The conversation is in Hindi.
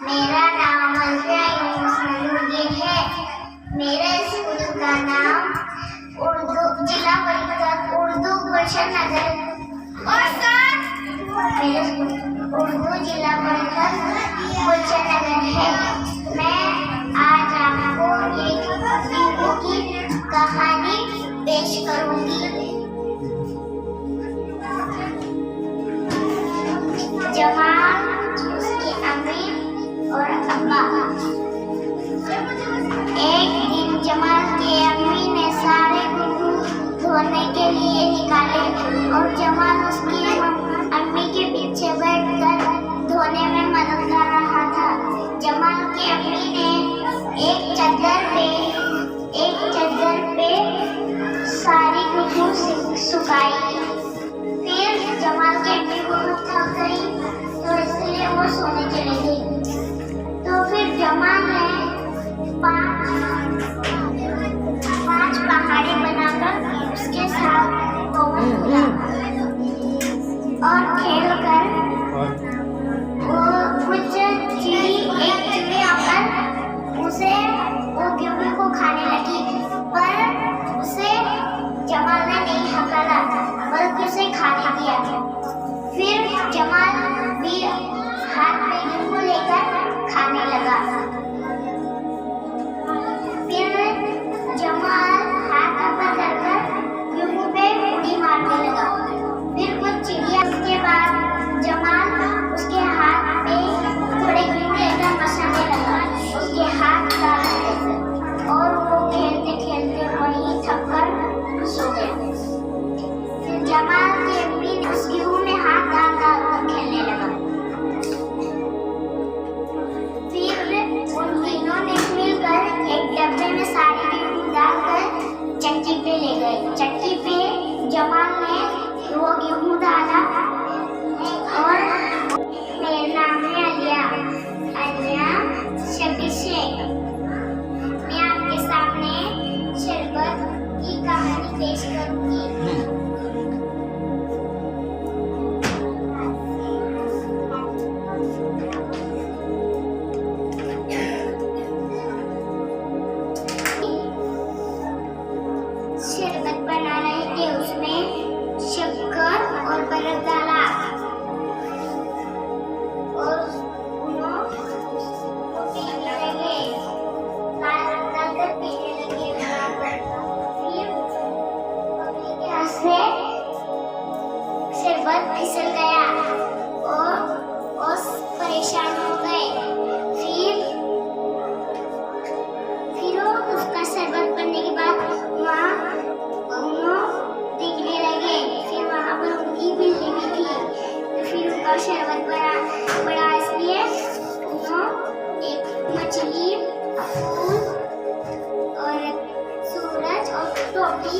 मेरा नाम है। मेरे स्कूल का नाम जिला परिषद उर्दू गुलशन नगर मेरे उर्दू जिला परिषद गुलशन नगर है। मैं आज आपको एक बिल्ली की कहानी पेश करूंगी। जमाल, उसकी अम्मी और अब्बा। एक दिन जमाल की अम्मी ने सारे गुड्डू धोने के लिए निकाले और जमाल उसकी अम्मी के पीछे बैठकर धोने में मदद कर रहा था। जमाल की अम्मी ने एक चादर पे सारी गुड्डू सुखाई। फिर जमाल की अम्मी बहुत थक गई तो इसलिए वो सोने चली गई। तो फिर जमाल ने पांच पहाड़ी बनाकर उसके साथ खेला और खेलकर वो कुछ चिड़ी आकर उसे वो गेहूं को खाने लगी, पर उसे जमाल ने नहीं हकाला बल्कि उसे खाने दिया। फिर जमाल भी हाथ में गेहूं लेकर खाने लगा। फिर जमाल हाथ ऊपर कर गेहूं पे उड़ी मारने लगा। फिर कुछ चिड़िया उसके बाद जमाल उसके हाथ पे थोड़े गेहूं लेकर मसाने लगा। उसके हाथ काट गए और वो खेलते खेलते वहीं थक कर सो गया। फिर जमाल की अम्मी उस गेहूं में हाथ डाल खेलने लगा। फिर उन तीनों ने मिलकर एक डब्बे में सारी गेहूं डालकर चक्की पे ले गए। चक्की पे जमाल ने वो गेहूं डाला और मेरा नाम है आलिया शबीर शेख। मैं आपके सामने शरबत की कहानी पेश करूंगी। शरबत बना रहे थे, उसमें शक्कर और बर्फ डाला और पीने लगे, डालकर पीने लगे। फिर मम्मी के हाथ से शरबत फिसल गया और परेशान हो गए। फिर उसका शरबत बनने के बाद वहाँ दिखने लगे। फिर वहाँ पर उनकी बिल्ली भी थी। तो फिर उनका शरबत बड़ा इसलिए उन्होंने एक मछली, फूल और सूरज और टोपी